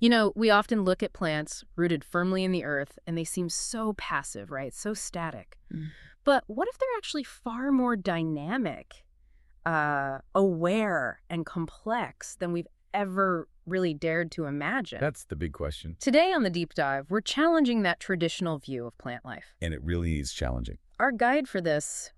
You know, we often look at plants rooted firmly in the earth, and they seem so passive, right? So static. Mm. But what if they're actually far more dynamic, aware, and complex than we've ever really dared to imagine? That's the big question. Today on the Deep Dive, we're challenging that traditional view of plant life. And it really is challenging. Our guide for this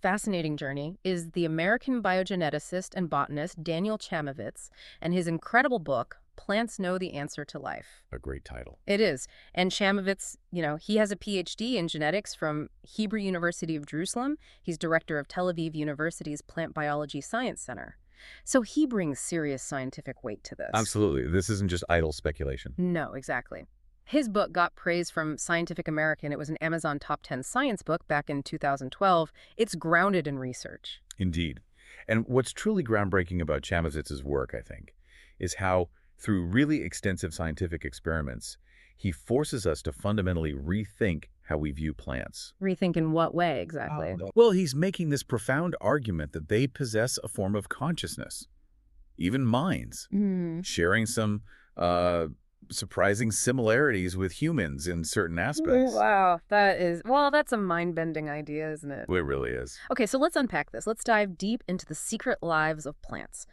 fascinating journey is the American biogeneticist and botanist Daniel Chamovitz and his incredible book, Plants Know the Answer to Life. A great title. It is. And Chamovitz, he has a PhD in genetics from Hebrew University of Jerusalem. He's director of Tel Aviv University's Plant Biology Science Center. So he brings serious scientific weight to this. Absolutely. This isn't just idle speculation. No, exactly. His book got praise from Scientific American. It was an Amazon Top 10 science book back in 2012. It's grounded in research. Indeed. And what's truly groundbreaking about Chamovitz's work, I think, is how, through really extensive scientific experiments, he forces us to fundamentally rethink how we view plants. Rethink in what way, exactly? Well, he's making this profound argument that they possess a form of consciousness, even minds, sharing some surprising similarities with humans in certain aspects. Wow, that's a mind-bending idea, isn't it? It really is. Okay, so let's unpack this. Let's dive deep into the secret lives of plants.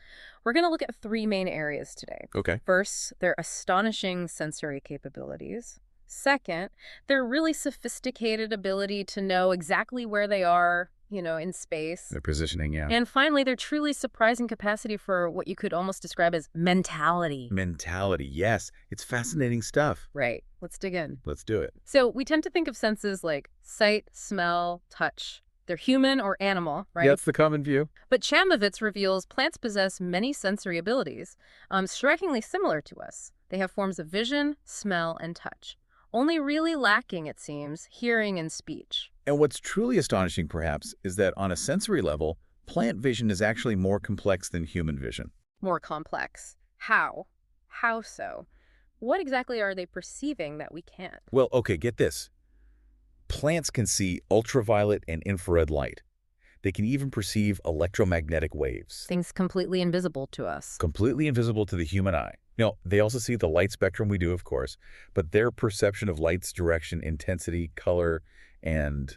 We're going to look at three main areas today. Okay. First, their astonishing sensory capabilities. Second, their really sophisticated ability to know exactly where they are, in space. Their positioning, yeah. And finally, their truly surprising capacity for what you could almost describe as mentality. Mentality, yes. It's fascinating stuff. Right. Let's dig in. Let's do it. So we tend to think of senses like sight, smell, touch. They're human or animal, right? Yeah, that's the common view. But Chamovitz reveals plants possess many sensory abilities, strikingly similar to us. They have forms of vision, smell, and touch. Only really lacking, it seems, hearing and speech. And what's truly astonishing, perhaps, is that on a sensory level, plant vision is actually more complex than human vision. More complex. How? How so? What exactly are they perceiving that we can't? Well, okay, get this. Plants can see ultraviolet and infrared light. They can even perceive electromagnetic waves. Things completely invisible to us. Completely invisible to the human eye. Now, they also see the light spectrum we do, of course, but their perception of light's direction, intensity, color, and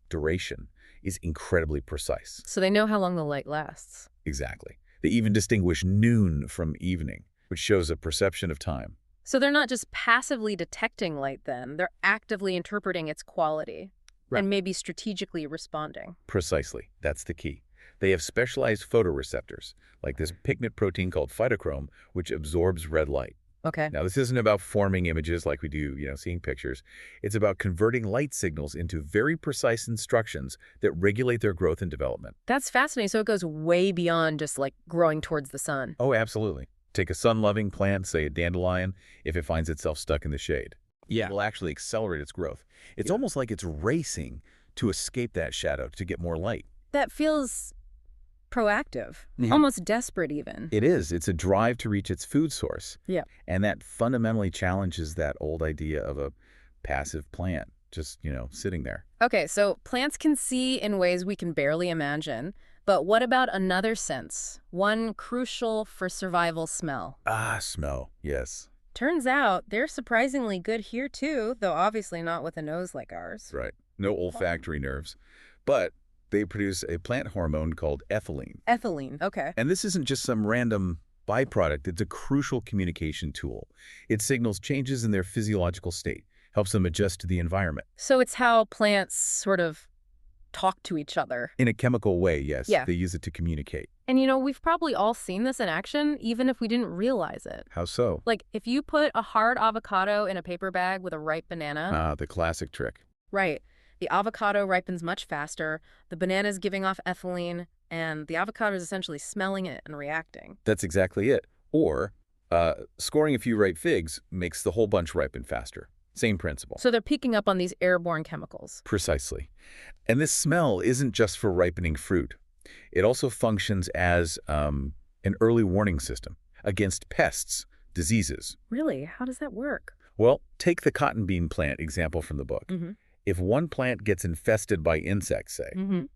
duration is incredibly precise. So they know how long the light lasts. Exactly. They even distinguish noon from evening, which shows a perception of time. So they're not just passively detecting light then, they're actively interpreting its quality. Right. And maybe strategically responding. Precisely. That's the key. They have specialized photoreceptors, like this pigment protein called phytochrome, which absorbs red light. Okay. Now, this isn't about forming images like we do, seeing pictures. It's about converting light signals into very precise instructions that regulate their growth and development. That's fascinating. So it goes way beyond just like growing towards the sun. Oh, absolutely. Take a sun-loving plant, say a dandelion, if it finds itself stuck in the shade. Yeah. It will actually accelerate its growth. It's almost like it's racing to escape that shadow to get more light. That feels proactive, Yeah. almost desperate even. It is. It's a drive to reach its food source. Yeah. And that fundamentally challenges that old idea of a passive plant just, sitting there. Okay, so plants can see in ways we can barely imagine. But what about another sense? One crucial for survival: smell. Ah, smell. Yes. Turns out they're surprisingly good here too, though obviously not with a nose like ours. Right. No olfactory nerves. But they produce a plant hormone called ethylene. Ethylene, okay. And this isn't just some random byproduct. It's a crucial communication tool. It signals changes in their physiological state, helps them adjust to the environment. So it's how plants sort of talk to each other. In a chemical way, yes. Yeah. They use it to communicate. And we've probably all seen this in action, even if we didn't realize it. How so? Like, if you put a hard avocado in a paper bag with a ripe banana. Ah, the classic trick. Right. The avocado ripens much faster, the banana's giving off ethylene, and the avocado is essentially smelling it and reacting. That's exactly it. Or, scoring a few ripe figs makes the whole bunch ripen faster. Same principle. So they're picking up on these airborne chemicals. Precisely. And this smell isn't just for ripening fruit. It also functions as an early warning system against pests, diseases. Really? How does that work? Well, take the cotton bean plant example from the book. Mm-hmm. If one plant gets infested by insects, say,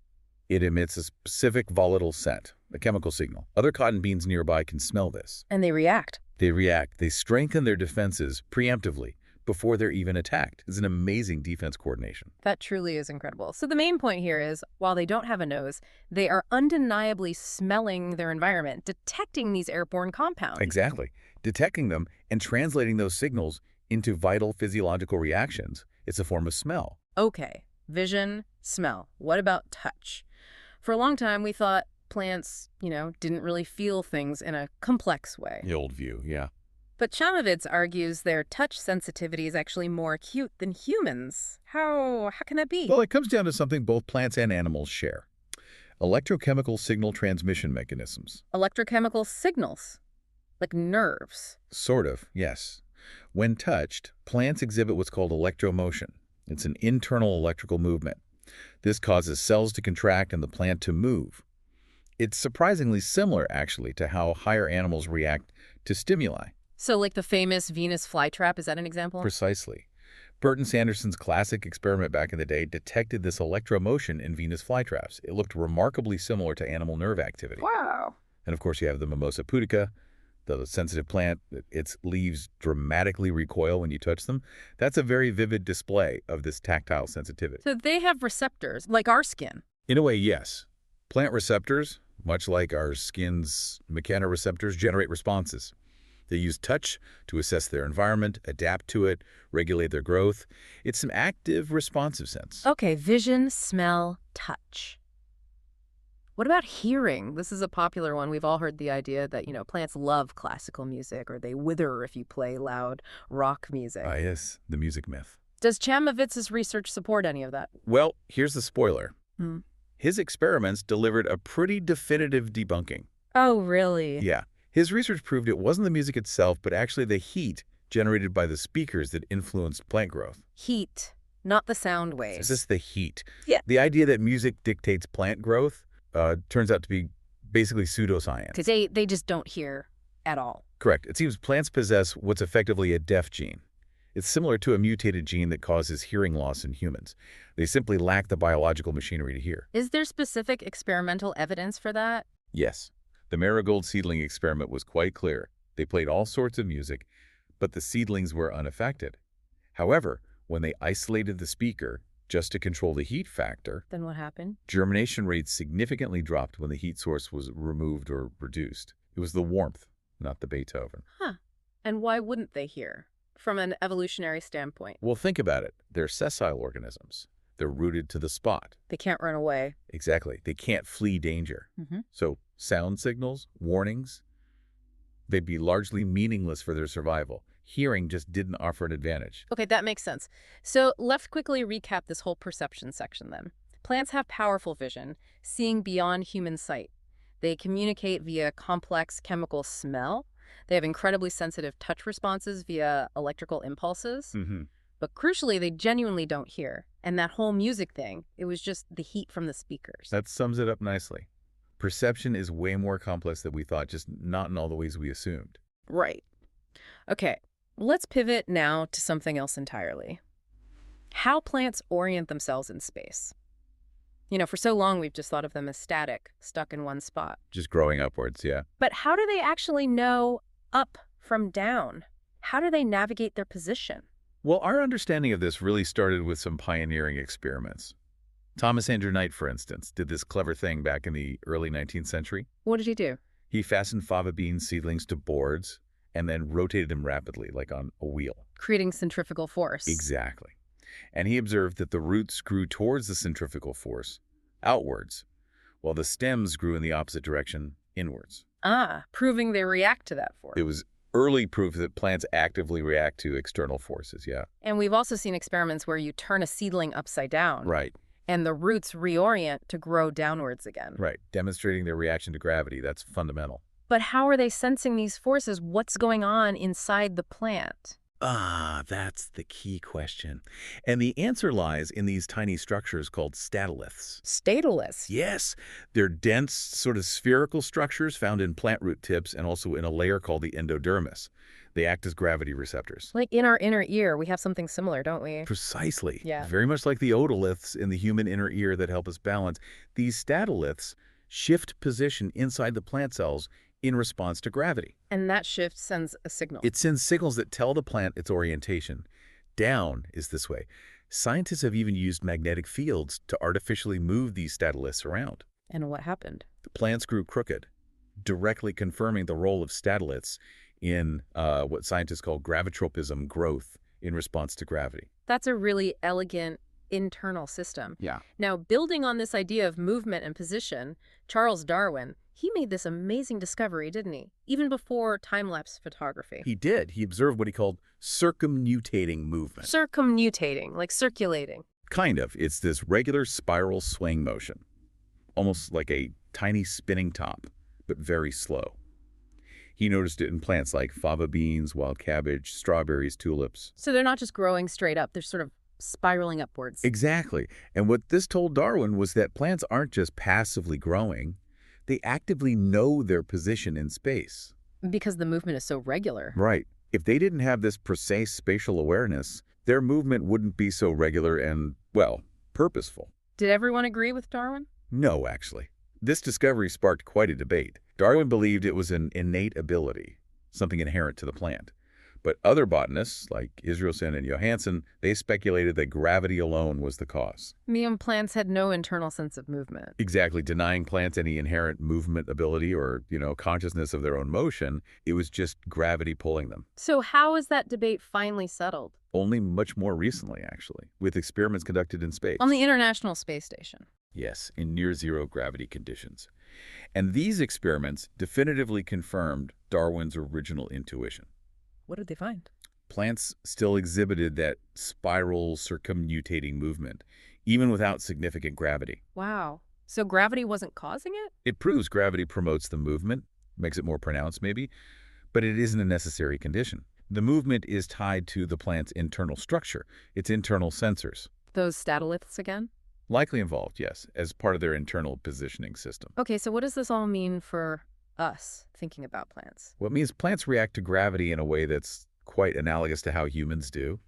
It emits a specific volatile scent, a chemical signal. Other cotton beans nearby can smell this. And they react. They react. They strengthen their defenses preemptively before they're even attacked. It's an amazing defense coordination. That truly is incredible. So the main point here is, while they don't have a nose, they are undeniably smelling their environment, detecting these airborne compounds. Exactly. Detecting them and translating those signals into vital physiological reactions. It's a form of smell. Okay, vision, smell. What about touch? For a long time, we thought plants, didn't really feel things in a complex way. The old view, yeah. But Chamovitz argues their touch sensitivity is actually more acute than humans. How can that be? Well, it comes down to something both plants and animals share. Electrochemical signal transmission mechanisms. Electrochemical signals, like nerves. Sort of, yes. When touched, plants exhibit what's called electromotion. It's an internal electrical movement. This causes cells to contract and the plant to move. It's surprisingly similar, actually, to how higher animals react to stimuli. So like the famous Venus flytrap, is that an example? Precisely. Burton Sanderson's classic experiment back in the day detected this electromotion in Venus flytraps. It looked remarkably similar to animal nerve activity. Wow. And of course, you have the Mimosa pudica, the sensitive plant. Its leaves dramatically recoil when you touch them. That's a very vivid display of this tactile sensitivity. So they have receptors, like our skin. In a way, yes. Plant receptors, much like our skin's mechanoreceptors, generate responses. They use touch to assess their environment, adapt to it, regulate their growth. It's an active, responsive sense. Okay, vision, smell, touch. What about hearing? This is a popular one. We've all heard the idea that, plants love classical music, or they wither if you play loud rock music. Ah, yes, the music myth. Does Chamovitz's research support any of that? Well, here's the spoiler. His experiments delivered a pretty definitive debunking. Oh, really? Yeah. His research proved it wasn't the music itself, but actually the heat generated by the speakers that influenced plant growth. Heat, not the sound waves. It's just the heat. Yeah. The idea that music dictates plant growth turns out to be basically pseudoscience. Because they just don't hear at all. Correct. It seems plants possess what's effectively a deaf gene. It's similar to a mutated gene that causes hearing loss in humans. They simply lack the biological machinery to hear. Is there specific experimental evidence for that? Yes. The marigold seedling experiment was quite clear. They played all sorts of music, but the seedlings were unaffected. However, when they isolated the speaker just to control the heat factor, Then what happened? germination rates significantly dropped when the heat source was removed or reduced. It was the warmth, not the Beethoven. Huh. And why wouldn't they hear, from an evolutionary standpoint? Well, think about it. They're sessile organisms. They're rooted to the spot. They can't run away. Exactly. They can't flee danger. So sound signals, warnings, they'd be largely meaningless for their survival. Hearing just didn't offer an advantage. Okay, that makes sense. So let's quickly recap this whole perception section then. Plants have powerful vision, seeing beyond human sight. They communicate via complex chemical smell. They have incredibly sensitive touch responses via electrical impulses. But crucially, they genuinely don't hear. And that whole music thing, it was just the heat from the speakers. That sums it up nicely. Perception is way more complex than we thought, just not in all the ways we assumed. Right. Okay, let's pivot now to something else entirely. How plants orient themselves in space. For so long, we've just thought of them as static, stuck in one spot. Just growing upwards, yeah. But how do they actually know up from down? How do they navigate their position? Well, our understanding of this really started with some pioneering experiments. Thomas Andrew Knight, for instance, did this clever thing back in the early 19th century. What did he do? He fastened fava bean seedlings to boards and then rotated them rapidly, like on a wheel. Creating centrifugal force. Exactly. And he observed that the roots grew towards the centrifugal force, outwards, while the stems grew in the opposite direction, inwards. Proving they react to that force. It was early proof that plants actively react to external forces, yeah. And we've also seen experiments where you turn a seedling upside down. Right. And the roots reorient to grow downwards again. Right. Demonstrating their reaction to gravity. That's fundamental. But how are they sensing these forces? What's going on inside the plant? That's the key question. And the answer lies in these tiny structures called statoliths. Statoliths? Yes. They're dense, sort of spherical structures found in plant root tips and also in a layer called the endodermis. They act as gravity receptors. Like in our inner ear, we have something similar, don't we? Precisely. Yeah. Very much like the otoliths in the human inner ear that help us balance. These statoliths shift position inside the plant cells in response to gravity. And that shift sends a signal. It sends signals that tell the plant its orientation. Down is this way. Scientists have even used magnetic fields to artificially move these statoliths around. And what happened? The plants grew crooked, directly confirming the role of statoliths in what scientists call gravitropism growth in response to gravity. That's a really elegant internal system. Yeah. Now, building on this idea of movement and position, Charles Darwin, he made this amazing discovery, didn't he? Even before time-lapse photography. He did. He observed what he called circumnutating movement. Circumnutating, like circulating. Kind of. It's this regular spiral swing motion, almost like a tiny spinning top, but very slow. He noticed it in plants like fava beans, wild cabbage, strawberries, tulips. So they're not just growing straight up, they're sort of spiraling upwards. Exactly. And what this told Darwin was that plants aren't just passively growing, they actively know their position in space. Because the movement is so regular. Right. If they didn't have this precise spatial awareness, their movement wouldn't be so regular and, well, purposeful. Did everyone agree with Darwin? No, actually. This discovery sparked quite a debate. Darwin believed it was an innate ability, something inherent to the plant. But other botanists, like Israelson and Johansen, they speculated that gravity alone was the cause. Plants had no internal sense of movement. Exactly, denying plants any inherent movement ability or, consciousness of their own motion. It was just gravity pulling them. So how is that debate finally settled? Only much more recently, actually, with experiments conducted in space. On the International Space Station. Yes, in near-zero gravity conditions. And these experiments definitively confirmed Darwin's original intuition. What did they find? Plants still exhibited that spiral circumnutating movement, even without significant gravity. Wow. So gravity wasn't causing it? It proves gravity promotes the movement, makes it more pronounced maybe, but it isn't a necessary condition. The movement is tied to the plant's internal structure, its internal sensors. Those statoliths again? Likely involved, yes, as part of their internal positioning system. Okay, so what does this all mean for us thinking about plants? Well, it means plants react to gravity in a way that's quite analogous to how humans do.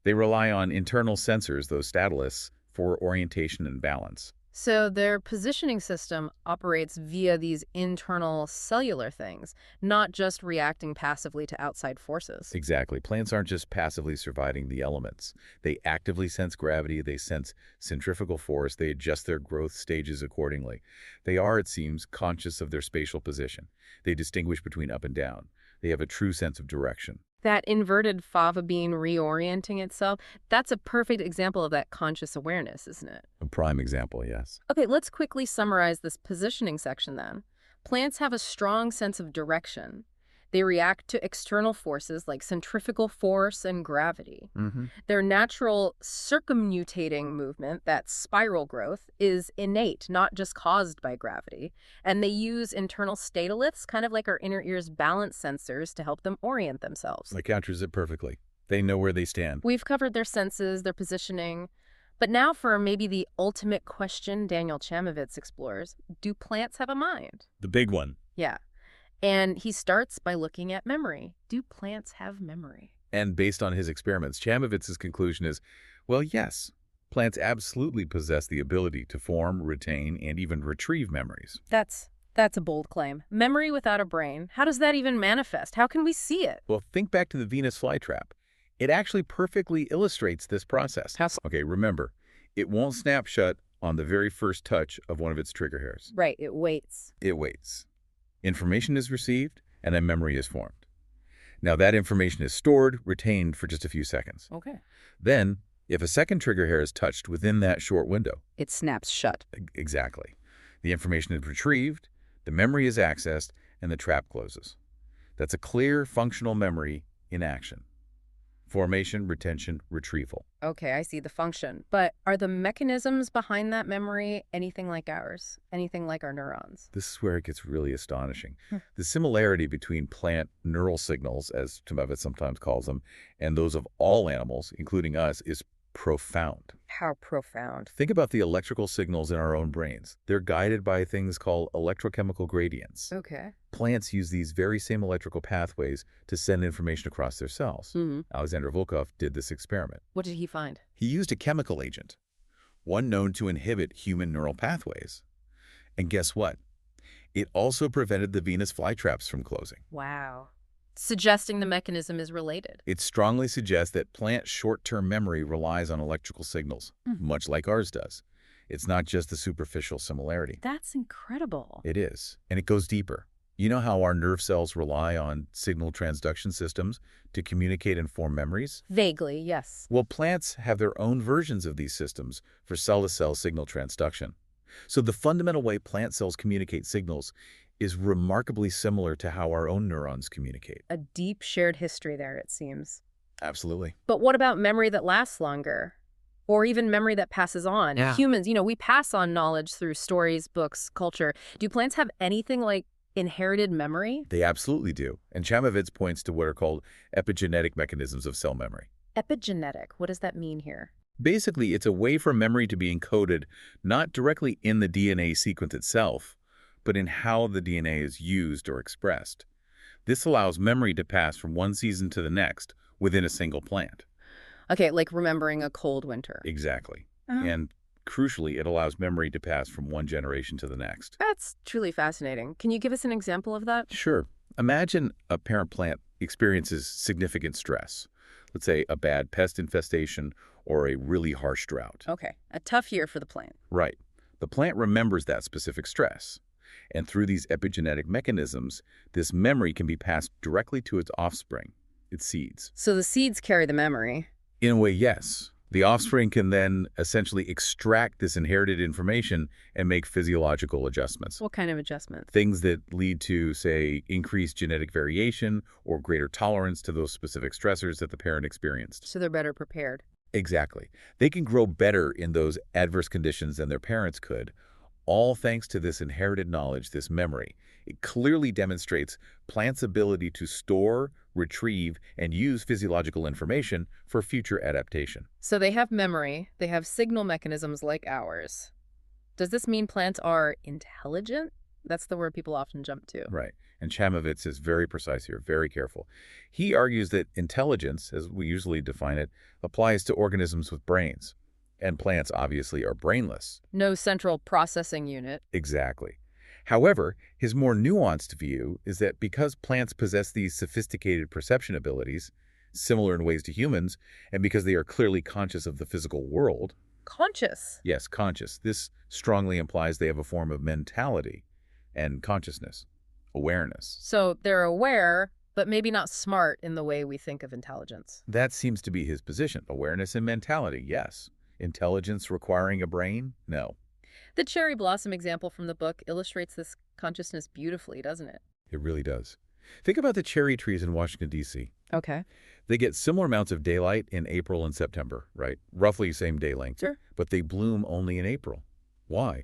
They rely on internal sensors, those statoliths, for orientation and balance. So their positioning system operates via these internal cellular things, not just reacting passively to outside forces. Exactly. Plants aren't just passively surviving the elements. They actively sense gravity, they sense centrifugal force, they adjust their growth stages accordingly. They are, it seems, conscious of their spatial position. They distinguish between up and down. They have a true sense of direction. That inverted fava bean reorienting itself, that's a perfect example of that conscious awareness, isn't it? A prime example, yes. Okay, let's quickly summarize this positioning section then. Plants have a strong sense of direction. They react to external forces like centrifugal force and gravity. Their natural circumnutating movement, that spiral growth, is innate, not just caused by gravity. And they use internal statoliths, kind of like our inner ear's balance sensors, to help them orient themselves. That captures it perfectly. They know where they stand. We've covered their senses, their positioning. But now for maybe the ultimate question Daniel Chamovitz explores. Do plants have a mind? The big one. Yeah. And he starts by looking at memory. Do plants have memory? And based on his experiments, Chamovitz's conclusion is, well, yes, plants absolutely possess the ability to form, retain, and even retrieve memories. That's a bold claim. Memory without a brain. How does that even manifest? How can we see it? Well, think back to the Venus flytrap. It actually perfectly illustrates this process. Okay, remember, it won't snap shut on the very first touch of one of its trigger hairs. Right, it waits. It waits. Information is received, and a memory is formed. Now, that information is stored, retained for just a few seconds. Okay. Then, if a second trigger hair is touched within that short window, it snaps shut. Exactly. The information is retrieved, the memory is accessed, and the trap closes. That's a clear, functional memory in action. Formation, retention, retrieval. Okay, I see the function. But are the mechanisms behind that memory anything like ours? Anything like our neurons? This is where it gets really astonishing. The similarity between plant neural signals, as Chamovitz sometimes calls them, and those of all animals, including us, is Profound. How profound. Think about the electrical signals in our own brains. They're guided by things called electrochemical gradients. Okay. Plants use these very same electrical pathways to send information across their cells. Alexander Volkov did this experiment. What did he find? He used a chemical agent, one known to inhibit human neural pathways. And guess what? It also prevented the Venus flytraps from closing. Wow. Suggesting the mechanism is related. It strongly suggests that plant short-term memory relies on electrical signals, much like ours does. It's not just a superficial similarity. That's incredible. It is, and it goes deeper. You know how our nerve cells rely on signal transduction systems to communicate and form memories? Vaguely, yes. Well, plants have their own versions of these systems for cell-to-cell signal transduction. So the fundamental way plant cells communicate signals is remarkably similar to how our own neurons communicate. A deep shared history there, it seems. Absolutely. But what about memory that lasts longer? Or even memory that passes on? Yeah. Humans, we pass on knowledge through stories, books, culture. Do plants have anything like inherited memory? They absolutely do. And Chamovitz points to what are called epigenetic mechanisms of cell memory. Epigenetic, what does that mean here? Basically, it's a way for memory to be encoded not directly in the DNA sequence itself, but in how the DNA is used or expressed. This allows memory to pass from one season to the next within a single plant. Okay, like remembering a cold winter. Exactly. Oh. And crucially, it allows memory to pass from one generation to the next. That's truly fascinating. Can you give us an example of that? Sure. Imagine a parent plant experiences significant stress. Let's say a bad pest infestation or a really harsh drought. Okay, a tough year for the plant. Right. The plant remembers that specific stress. And through these epigenetic mechanisms, this memory can be passed directly to its offspring, its seeds. So the seeds carry the memory. In a way, yes. The offspring can then essentially extract this inherited information and make physiological adjustments. What kind of adjustments? Things that lead to, say, increased genetic variation or greater tolerance to those specific stressors that the parent experienced. So they're better prepared. Exactly. They can grow better in those adverse conditions than their parents could, all thanks to this inherited knowledge, this memory. It clearly demonstrates plants' ability to store, retrieve, and use physiological information for future adaptation. So they have memory, they have signal mechanisms like ours. Does this mean plants are intelligent? That's the word people often jump to. Right. And Chamovitz is very precise here, very careful. He argues that intelligence, as we usually define it, applies to organisms with brains. And plants obviously are brainless. No central processing unit. Exactly. However, his more nuanced view is that because plants possess these sophisticated perception abilities, similar in ways to humans, and because they are clearly conscious of the physical world. Conscious? Yes, conscious. This strongly implies they have a form of mentality and consciousness, awareness. So they're aware, but maybe not smart in the way we think of intelligence. That seems to be his position. Awareness and mentality, yes. Intelligence requiring a brain? No. The cherry blossom example from the book illustrates this consciousness beautifully, doesn't it? It really does. Think about the cherry trees in Washington, D.C. Okay. They get similar amounts of daylight in April and September, right? Roughly same day length. Sure. But they bloom only in April. Why?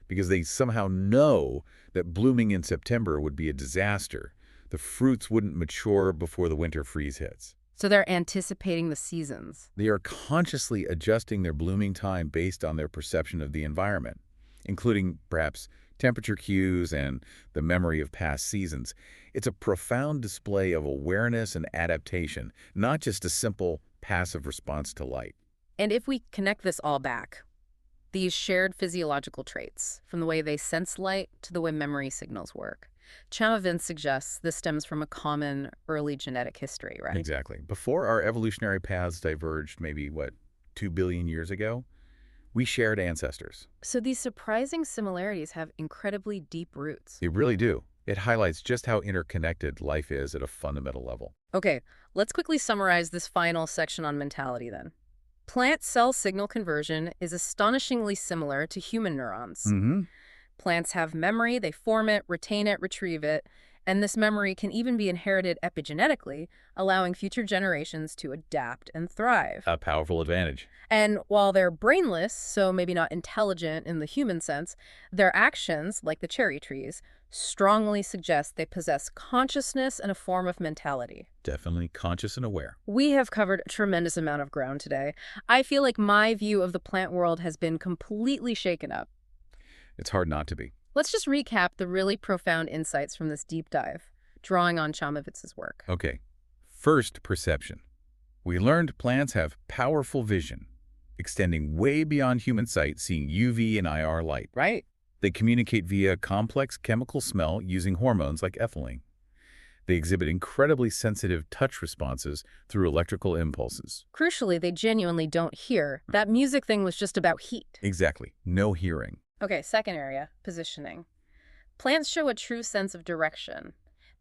Because they somehow know that blooming in September would be a disaster. The fruits wouldn't mature before the winter freeze hits. So they're anticipating the seasons. They are consciously adjusting their blooming time based on their perception of the environment, including perhaps temperature cues and the memory of past seasons. It's a profound display of awareness and adaptation, not just a simple passive response to light. And if we connect this all back, these shared physiological traits, from the way they sense light to the way memory signals work, Chamovitz suggests this stems from a common early genetic history, right? Exactly. Before our evolutionary paths diverged maybe, 2 billion years ago, we shared ancestors. So these surprising similarities have incredibly deep roots. They really do. It highlights just how interconnected life is at a fundamental level. Okay, let's quickly summarize this final section on mentality then. Plant cell signal conversion is astonishingly similar to human neurons. Mm-hmm. Plants have memory, they form it, retain it, retrieve it, And this memory can even be inherited epigenetically, allowing future generations to adapt and thrive. A powerful advantage. And while they're brainless, so maybe not intelligent in the human sense, their actions, like the cherry trees, strongly suggest they possess consciousness and a form of mentality. Definitely conscious and aware. We have covered a tremendous amount of ground today. I feel like my view of the plant world has been completely shaken up. It's hard not to be. Let's just recap the really profound insights from this deep dive, drawing on Chamovitz's work. Okay. First, perception. We learned plants have powerful vision, extending way beyond human sight, seeing UV and IR light. Right. They communicate via complex chemical smell using hormones like ethylene. They exhibit incredibly sensitive touch responses through electrical impulses. Crucially, they genuinely don't hear. That music thing was just about heat. Exactly. No hearing. Okay, second area, positioning. Plants show a true sense of direction.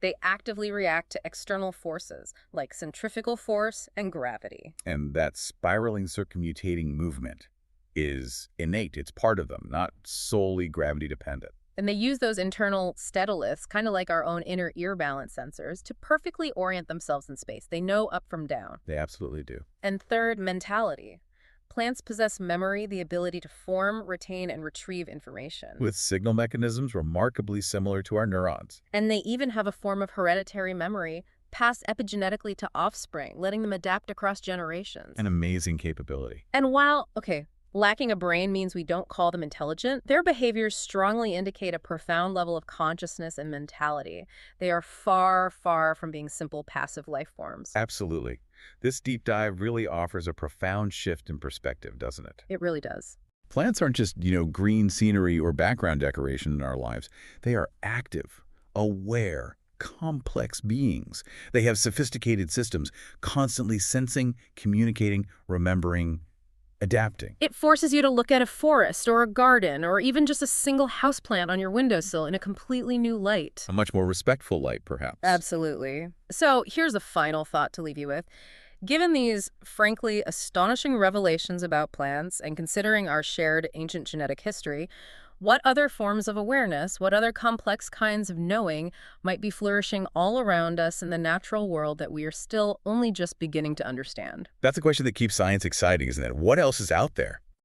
They actively react to external forces like centrifugal force and gravity. And that spiraling circumutating movement is innate. It's part of them, not solely gravity dependent. And they use those internal statoliths, kind of like our own inner ear balance sensors, to perfectly orient themselves in space. They know up from down. They absolutely do. And third, mentality. Plants possess memory, the ability to form, retain, and retrieve information. With signal mechanisms remarkably similar to our neurons. And they even have a form of hereditary memory passed epigenetically to offspring, letting them adapt across generations. An amazing capability. And while, lacking a brain means we don't call them intelligent, their behaviors strongly indicate a profound level of consciousness and mentality. They are far, far from being simple passive life forms. Absolutely. This deep dive really offers a profound shift in perspective, doesn't it? It really does. Plants aren't just, green scenery or background decoration in our lives. They are active, aware, complex beings. They have sophisticated systems, constantly sensing, communicating, remembering, adapting. It forces you to look at a forest or a garden or even just a single houseplant on your windowsill in a completely new light. A much more respectful light, perhaps. Absolutely. So here's a final thought to leave you with. Given these, frankly, astonishing revelations about plants and considering our shared ancient genetic history, what other forms of awareness, what other complex kinds of knowing might be flourishing all around us in the natural world that we are still only just beginning to understand? That's a question that keeps science exciting, isn't it? What else is out there?